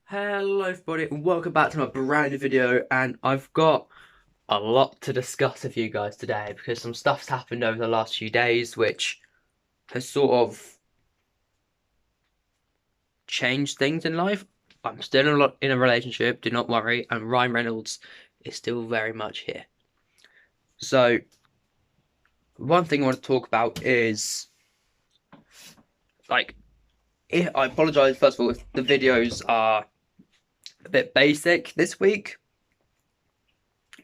Hello everybody and welcome back to my brand new video, and I've got a lot to discuss with you guys today because some stuff's happened over the last few days which has sort of changed things in life. I'm still in a relationship, do not worry, and Ryan Reynolds is still very much here. So one thing I want to talk about is like I apologize first of all if the videos are a bit basic this week.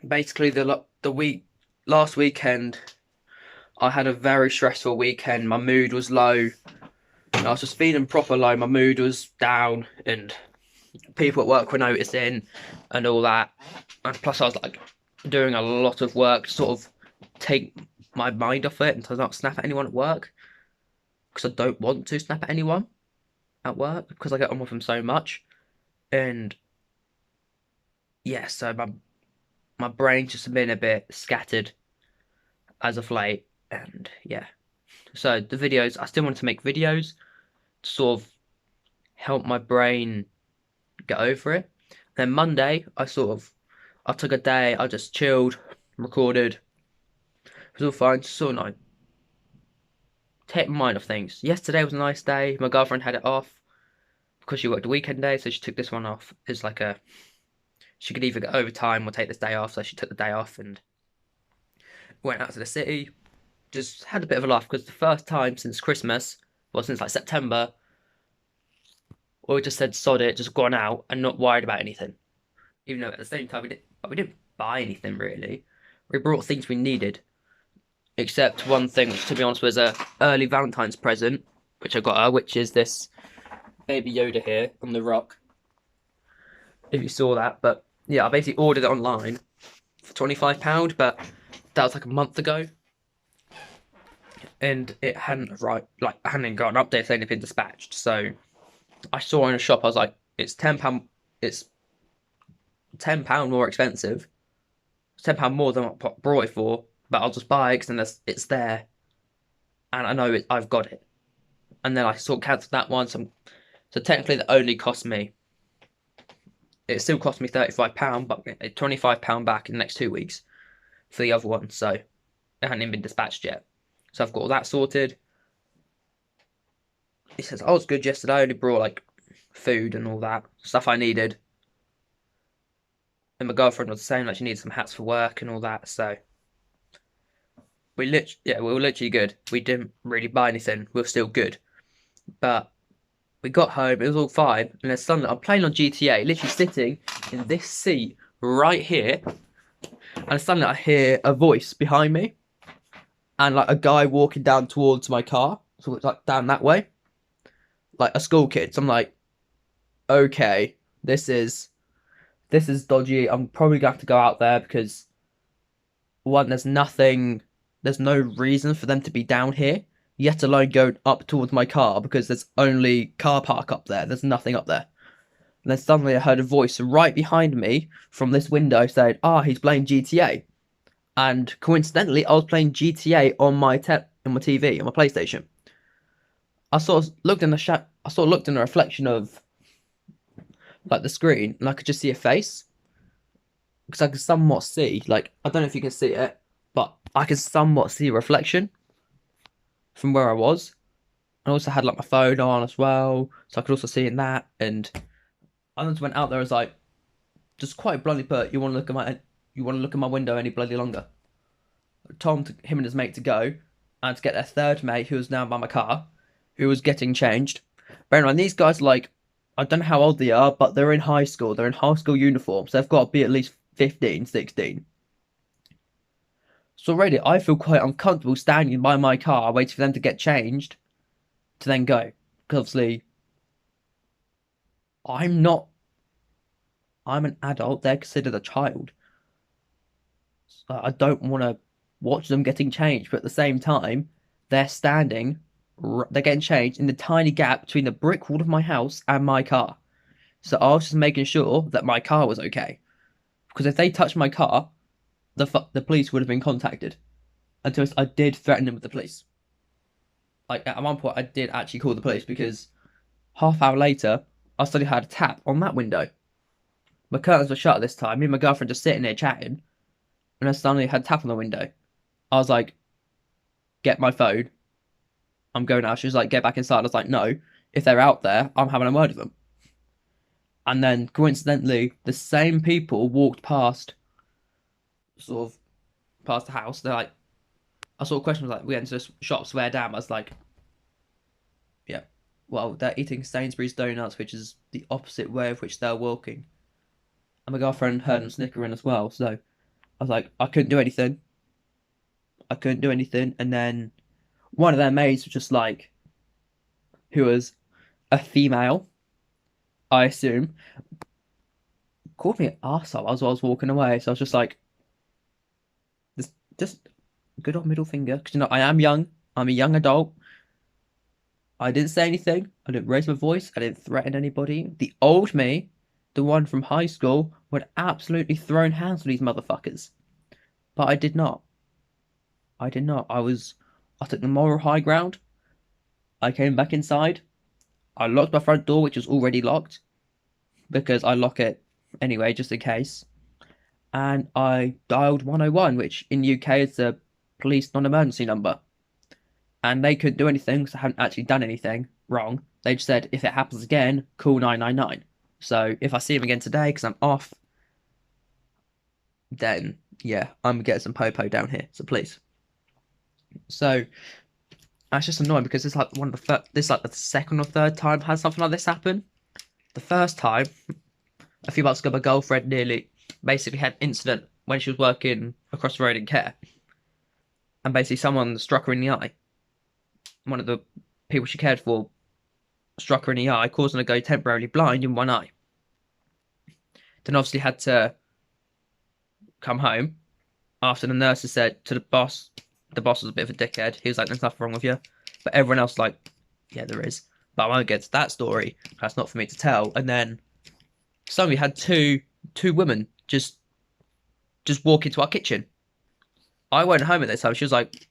Basically the week last weekend I had a very stressful weekend. My mood was low. I was just feeling proper low. My mood was down, and people at work were noticing, and all that. And plus, I was like doing a lot of work to sort of take my mind off it and to not snap at anyone at work because I don't want to snap at anyone at work because I get on with them so much. And yeah, so my brain's just been a bit scattered as of late, and yeah. So the videos, I still want to make videos to sort of help my brain get over it. Then Monday, I took a day, I just chilled, recorded. It was all fine, just sort of like take my mind off things. Yesterday was a nice day. My girlfriend had it off because she worked a weekend day, so she took this one off. It's like she could either get overtime or take this day off, so she took the day off and went out to the city. Just had a bit of a laugh because the first time since Christmas, well, since like September, we just said sod it, just gone out and not worried about anything. Even though at the same time we didn't buy anything really. We brought things we needed, except one thing, which to be honest was a early Valentine's present, which I got her, which is this baby Yoda here on the rock. If you saw that, but yeah, I basically ordered it online for £25, but that was like a month ago, and it hadn't arrived. Like I hadn't got an update saying it had been dispatched. So I saw in a shop, I was like, it's £10. It's £10 more expensive. It's £10 more than what I brought it for, but I'll just buy it because then it's there, and I know I've got it. And then I sort of cancelled that one, so technically that only cost me. It still cost me £35, but £25 back in the next 2 weeks for the other one. So it hadn't even been dispatched yet. So I've got all that sorted. He says, "Oh, it's good yesterday. I only brought like food and all that stuff I needed." And my girlfriend was saying like she needed some hats for work and all that. So we were literally good. We didn't really buy anything. We were still good. But we got home. It was all fine. And then suddenly I'm playing on GTA, literally sitting in this seat right here. And suddenly I hear a voice behind me, and like a guy walking down towards my car. So it's like down that way, like a school kid. So I'm like, okay, this is dodgy. I'm probably gonna have to go out there because one, there's no reason for them to be down here, yet alone go up towards my car because there's only car park up there. There's nothing up there. And then suddenly I heard a voice right behind me from this window saying, he's playing GTA. And coincidentally, I was playing GTA on my TV, on my PlayStation. I sort of looked in the reflection of like the screen, and I could just see a face because I could somewhat see. Like I don't know if you can see it, but I could somewhat see a reflection from where I was. I also had like my phone on as well, so I could also see in that. And I just went out there. I was like, just quite bluntly put, you want to look at my window any bloody longer? I told him and his mate to go, and to get their third mate, who was now by my car, who was getting changed. Bear in mind, these guys like, I don't know how old they are, but they're in high school. They're in high school uniforms. They've got to be at least 15, 16. So already, I feel quite uncomfortable standing by my car, waiting for them to get changed, to then go. Because obviously, I'm not. I'm an adult. They're considered a child. So I don't want to watch them getting changed, but at the same time, they're standing. They're getting changed in the tiny gap between the brick wall of my house and my car. So I was just making sure that my car was okay. Because if they touched my car, the police would have been contacted. And to us, I did threaten them with the police. Like at one point, I did actually call the police because half hour later, I suddenly had a tap on that window. My curtains were shut this time. Me and my girlfriend just sitting there chatting, and I suddenly had a tap on the window. I was like, "Get my phone. I'm going out." She was like, "Get back inside." I was like, "No. If they're out there, I'm having a word with them." And then coincidentally, the same people walked past, sort of past the house. They're like, I saw a question was like, "We went to the shop, swear down." I was like, "Yeah, well, they're eating Sainsbury's donuts, which is the opposite way of which they're walking." And my girlfriend heard them snickering as well. So I was like, I couldn't do anything. I couldn't do anything. And then one of their maids was just like, who was a female, I assume, called me an arsehole as I was walking away. So I was just like, just good old middle finger. Because, I am young. I'm a young adult. I didn't say anything. I didn't raise my voice. I didn't threaten anybody. The old me, the one from high school, would absolutely thrown hands with these motherfuckers. But I did not. I did not. I took the moral high ground. I came back inside. I locked my front door, which was already locked, because I lock it anyway, just in case. And I dialed 101, which in UK is the police non-emergency number. And they couldn't do anything because I hadn't actually done anything wrong. They just said, if it happens again, call 999. So if I see him again today because I'm off, then yeah, I'm getting some popo down here. So please. So that's just annoying because it's like this like the second or third time had something like this happen. The first time, a few months ago, my girlfriend nearly basically had an incident when she was working across the road in care, and basically someone struck her in the eye. One of the people she cared for struck her in the eye, causing her to go temporarily blind in one eye. Then obviously had to come home after the nurses said to the boss was a bit of a dickhead. He was like, "There's nothing wrong with you," but everyone else like, "Yeah, there is." But I won't get to that story. That's not for me to tell. And then suddenly had two women just walk into our kitchen. I went home at this time. She was like,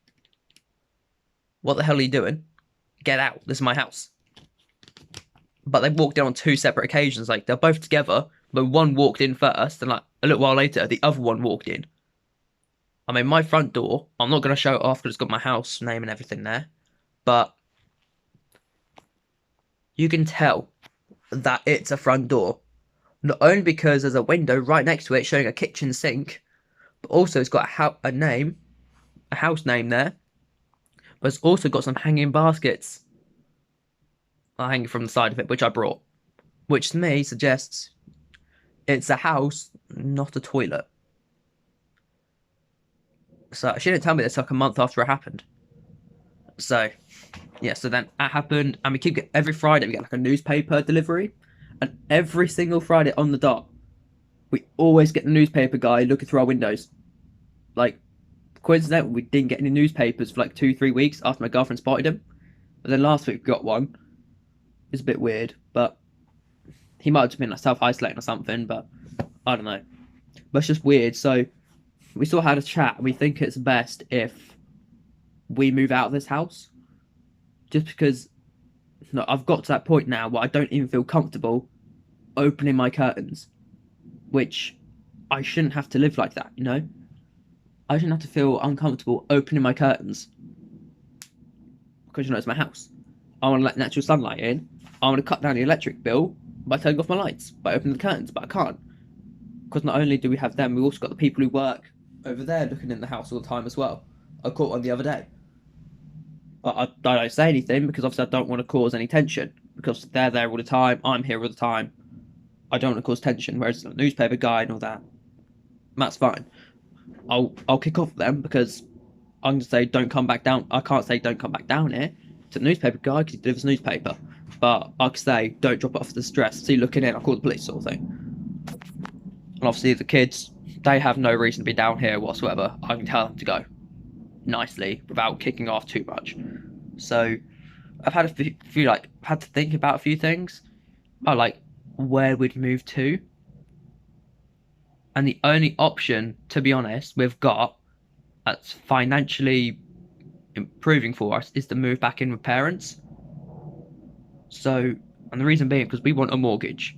"What the hell are you doing? Get out. This is my house." But they walked in on two separate occasions. Like, they're both together, but one walked in first, and like a little while later, the other one walked in. I mean, my front door, I'm not going to show it off because it's got my house name and everything there, but you can tell that it's a front door. Not only because there's a window right next to it showing a kitchen sink, but also it's got a house name there, but it's also got some hanging baskets hanging from the side of it, which I brought, which to me suggests it's a house, not a toilet. So she didn't tell me this like a month after it happened. So yeah, so then that happened, and we keep getting every Friday we get like a newspaper delivery, and every single Friday on the dot, we always get the newspaper guy looking through our windows. Like, coincidentally, we didn't get any newspapers for like 2-3 weeks after my girlfriend spotted him, but then last week we got one. It's a bit weird, but he might have been like self-isolating or something, but I don't know. But it's just weird. So we still had a chat, and we think it's best if we move out of this house, just because I've got to that point now where I don't even feel comfortable opening my curtains, which I shouldn't have to live like that, I shouldn't have to feel uncomfortable opening my curtains because it's my house. I want to let natural sunlight in. I want to cut down the electric bill by turning off my lights, by opening the curtains, but I can't. Because not only do we have them, we've also got the people who work over there looking in the house all the time as well. I caught one the other day. But I don't say anything because obviously I don't want to cause any tension. Because they're there all the time, I'm here all the time. I don't want to cause tension, whereas the newspaper guy and all that, that's fine. I'll kick off them because I'm going to say don't come back down. I can't say don't come back down here to the newspaper guy because he delivers newspaper. But I can say don't drop it off the stress. See, looking in, I'll call the police sort of thing. And obviously the kids, they have no reason to be down here whatsoever. I can tell them to go nicely without kicking off too much. So I've had a few like had to think about a few things about like where we'd move to. And the only option, to be honest, we've got that's financially improving for us is to move back in with parents. So And the reason being because we want a mortgage.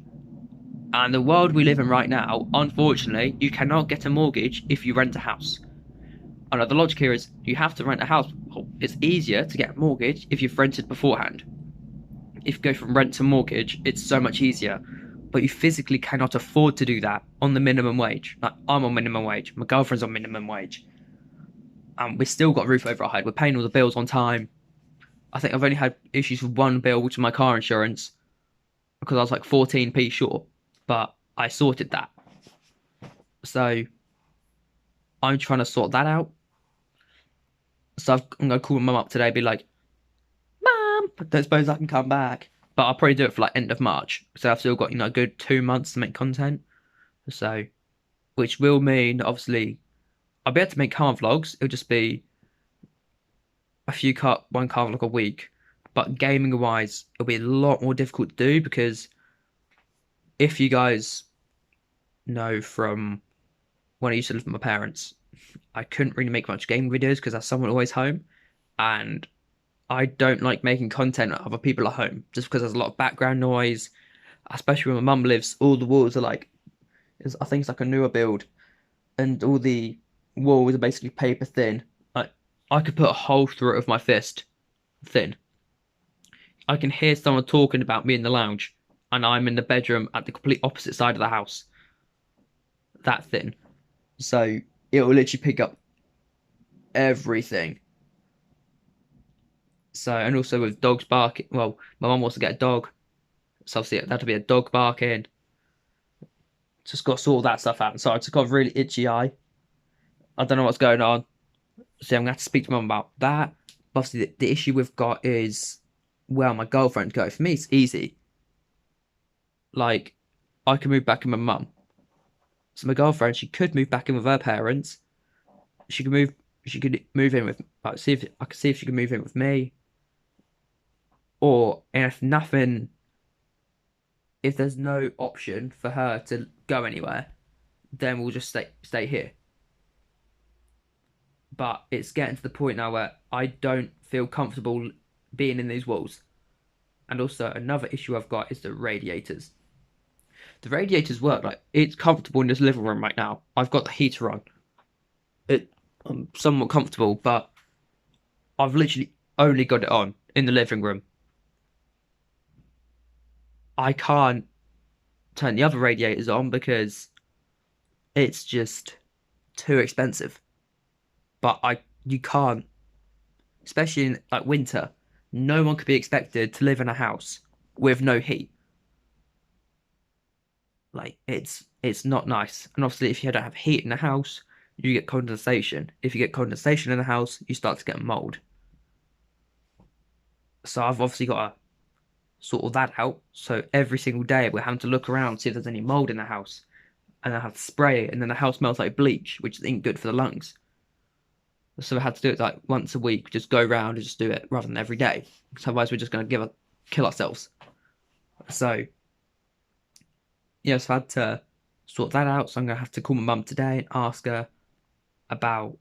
And the world we live in right now, unfortunately, you cannot get a mortgage if you rent a house. I know the logic here is you have to rent a house. Well, it's easier to get a mortgage if you've rented beforehand. If you go from rent to mortgage, it's so much easier. But you physically cannot afford to do that on the minimum wage. Like, I'm on minimum wage, my girlfriend's on minimum wage. And we still got a roof over our head. We're paying all the bills on time. I think I've only had issues with one bill, which is my car insurance, because I was like 14p short. But I sorted that. So I'm trying to sort that out. So I'm going to call my mum up today and be like, Mum, don't suppose I can come back. But I'll probably do it for like end of March. So I've still got, a good 2 months to make content. So, which will mean, obviously, I'll be able to make car vlogs. It'll just be one car vlog a week. But gaming wise, it'll be a lot more difficult to do because if you guys know from when I used to live with my parents, I couldn't really make much gaming videos because there's someone always home. And I don't like making content of other people at home just because there's a lot of background noise, especially where my mum lives. All the walls are like, I think it's like a newer build, and all the walls are basically paper thin. I could put a hole through it with my fist, thin. I can hear someone talking about me in the lounge, and I'm in the bedroom at the complete opposite side of the house. That thin. So it will literally pick up everything. So, and also with dogs barking, well, my mum wants to get a dog, so obviously that'll be a dog barking. Just got to sort all that stuff out. So I just got a really itchy eye. I don't know what's going on. So I'm going to have to speak to mum about that. But obviously, the issue we've got is, well, my girlfriend go. For me, it's easy. Like, I can move back in with my mum. So my girlfriend, she could move back in with her parents. She could move. She could move in with. Like, see if I could see if she could move in with me. Or if nothing, if there's no option for her to go anywhere, then we'll just stay here. But it's getting to the point now where I don't feel comfortable being in these walls. And also another issue I've got is the radiators. The radiators work, like it's comfortable in this living room right now. I've got the heater on. I'm somewhat comfortable, but I've literally only got it on in the living room. I can't turn the other radiators on because it's just too expensive. But you can't, especially in like winter. No one could be expected to live in a house with no heat. Like it's not nice. And obviously, if you don't have heat in the house, you get condensation. If you get condensation in the house, you start to get mold. So I've obviously got to sort all that out. So every single day we're having to look around, see if there's any mold in the house. And I have to spray it, and then the house smells like bleach, which isn't good for the lungs. So I had to do it like once a week, just go around and just do it rather than every day. Because otherwise we're just going to kill ourselves. So, yes, I had to sort that out. So I'm going to have to call my mum today and ask her about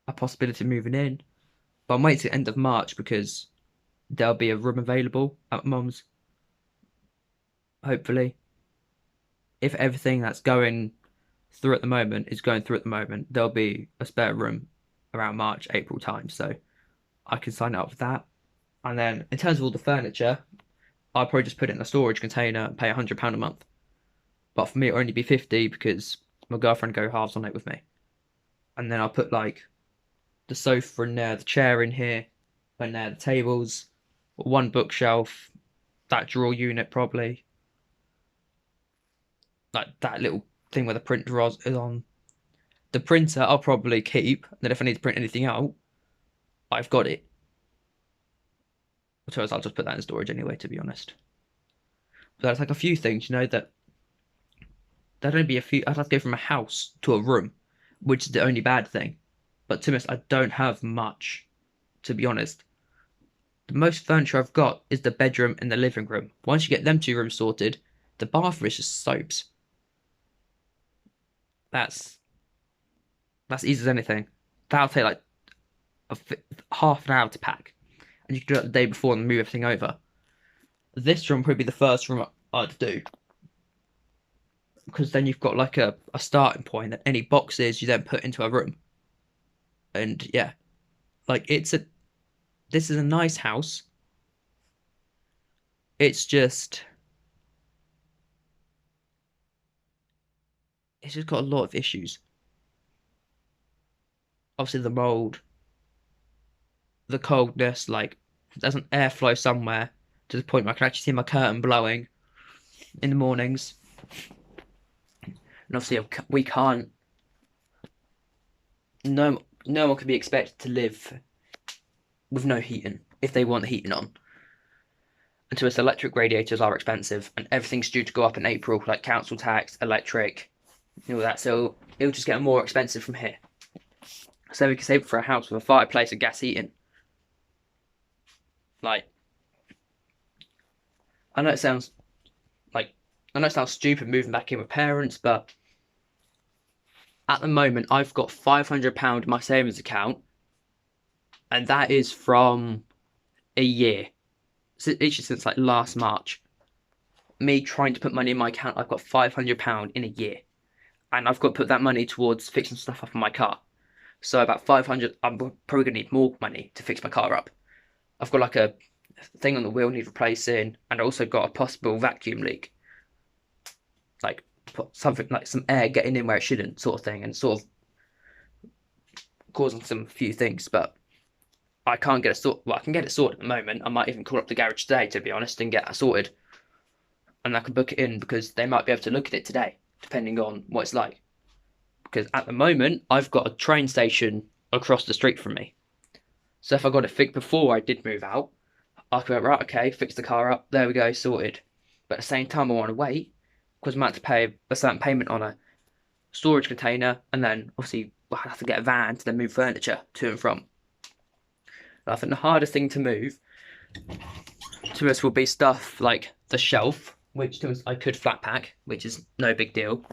a possibility of moving in. But I'm waiting to the end of March because there'll be a room available at my mum's. Hopefully. If everything that's going through at the moment is going through at the moment, there'll be a spare room around March, April time. So I can sign up for that. And then in terms of all the furniture, I'll probably just put it in a storage container and pay £100 a month. But for me, it'll only be 50 because my girlfriend go halves on it with me. And then I'll put like the sofa in there, the chair in here, and there, the tables, one bookshelf, that drawer unit probably. Like that little thing where the printer is on. The printer I'll probably keep, and then if I need to print anything out, I've got it. So I'll just put that in storage anyway, to be honest. So it's like a few things, that there'd only be a few. I'd have to go from a house to a room, which is the only bad thing. But to be honest, I don't have much, to be honest. The most furniture I've got is the bedroom and the living room. Once you get them two rooms sorted, the bathroom is just soaps. That's easy as anything. That'll take like half an hour to pack, and you can do it the day before and move everything over. This room would probably be the first room I'd do, because then you've got like a starting point, and any boxes you then put into a room. And yeah, like this is a nice house. It's just it's just got a lot of issues. Obviously the mold, the coldness, like there's an airflow somewhere to the point where I can actually see my curtain blowing in the mornings. And obviously we can't. No one can be expected to live with no heating if they want the heating on. And to us, electric radiators are expensive, and everything's due to go up in April, like council tax, electric, all that. So it'll just get more expensive from here. So we can save for a house with a fireplace and gas heating. Like, I know it sounds stupid moving back in with parents, but at the moment I've got £500 in my savings account, and that is from a year. Literally since like last March. Me trying to put money in my account, I've got £500 in a year, and I've got to put that money towards fixing stuff up in my car. So about 500. I'm probably gonna need more money to fix my car up. I've got like a thing on the wheel need replacing, and I also got a possible vacuum leak, like something like some air getting in where it shouldn't, sort of thing, and sort of causing some few things. But I can't get it sorted. Well, I can get it sorted at the moment. I might even call up the garage today, to be honest, and get that sorted. And I can book it in because they might be able to look at it today, depending on what it's like. Because at the moment, I've got a train station across the street from me. So if I got it fixed before I did move out, I could go, right, okay, fix the car up, there we go, sorted. But at the same time, I want to wait because I might have to pay a certain payment on a storage container, and then obviously we'll have to get a van to then move furniture to and from. I think the hardest thing to move to us will be stuff like the shelf, which to us I could flat pack, which is no big deal.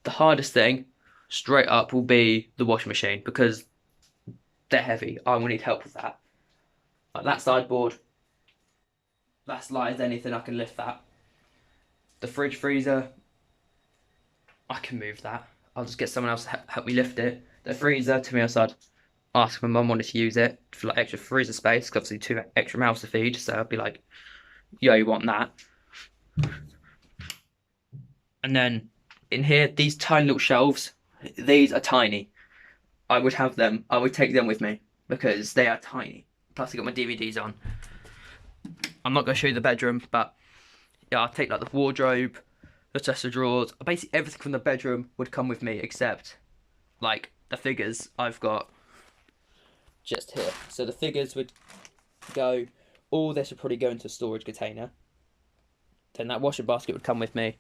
The hardest thing, straight up, will be the washing machine because they're heavy. I will need help with that. Like that sideboard, that's light as anything. I can lift that. The fridge freezer, I can move that. I'll just get someone else to help me lift it. The freezer, to me, I'd ask my mum wanted to use it for like extra freezer space, because obviously 2 extra mouths to feed. So I'd be like, yo, you want that? And then in here, these tiny little shelves, these are tiny. I would have them. I would take them with me because they are tiny. Plus, I got my DVDs on. I'm not going to show you the bedroom, but yeah, I'll take like the wardrobe, the chest of drawers. Basically, everything from the bedroom would come with me except like the figures I've got just here. So the figures would go. All this would probably go into a storage container. Then that washing basket would come with me,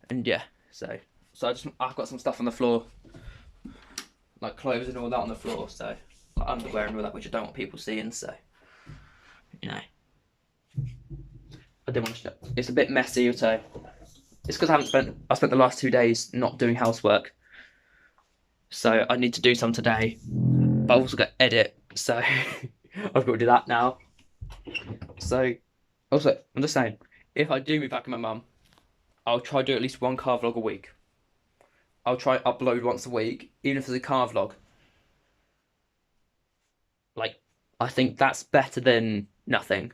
and yeah. So I've got some stuff on the floor, like clothes and all that on the floor. So like underwear and all that, which I don't want people seeing. So you know, I didn't want to show. It's a bit messy, so it's because I spent the last 2 days not doing housework. So I need to do some today, but I've also got to edit, so I've got to do that now. So also, I'm just saying, if I do move back with my mum, I'll try to do at least one car vlog a week. I'll try upload once a week, even if it's a car vlog. Like, I think that's better than nothing.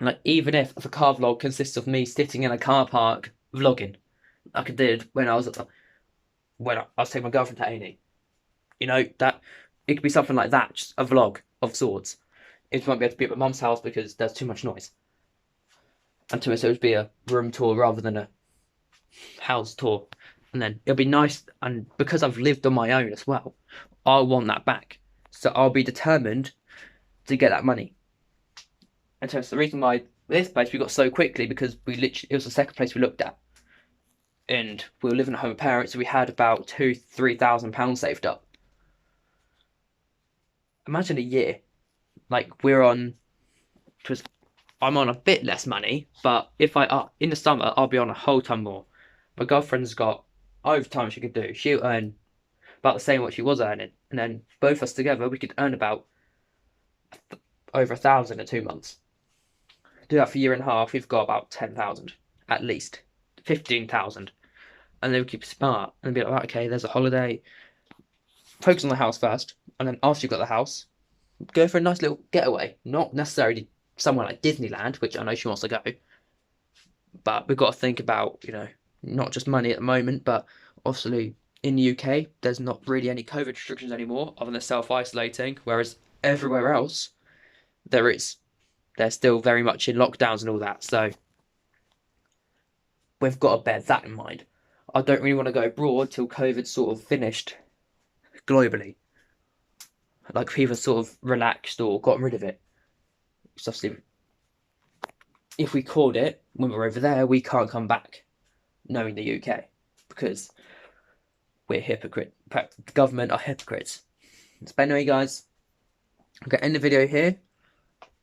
Like, even if the car vlog consists of me sitting in a car park vlogging, like I did when I was taking my girlfriend to A&E. You know, that it could be something like that, just a vlog of sorts. It won't be able to be at my mum's house because there's too much noise. And to us, it would be a room tour rather than a house tour. And then it'll be nice, and because I've lived on my own as well, I want that back. So I'll be determined to get that money. And so it's the reason why this place we got so quickly, because it was the second place we looked at. And we were living at home with parents, so we had about £2,000-3,000 saved up. Imagine a year. Like I'm on a bit less money, but if in the summer I'll be on a whole ton more. My girlfriend's got overtime she could do. She'll earn about the same what she was earning, and then both of us together we could earn about over 1,000 in 2 months. do that for a year and a half, we've got about 10,000 at least, 15,000, and then we keep it smart and be like, right, okay, there's a holiday. Focus on the house first, and then after you've got the house, go for a nice little getaway. Not necessarily somewhere like Disneyland, which I know she wants to go, but we've got to think about, not just money at the moment, but obviously in the UK, there's not really any COVID restrictions anymore other than self-isolating, whereas everywhere else, there is. They're still very much in lockdowns and all that, so we've got to bear that in mind. I don't really want to go abroad till COVID's sort of finished globally. Like people sort of relaxed or gotten rid of it. So obviously, if we caught it when we're over there, we can't come back knowing the UK because we're hypocrite. The government are hypocrites. So anyway, guys, I'm going to end the video here.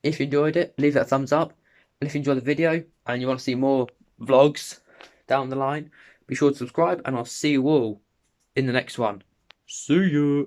If you enjoyed it, leave that thumbs up. And if you enjoyed the video and you want to see more vlogs down the line, be sure to subscribe and I'll see you all in the next one. See ya!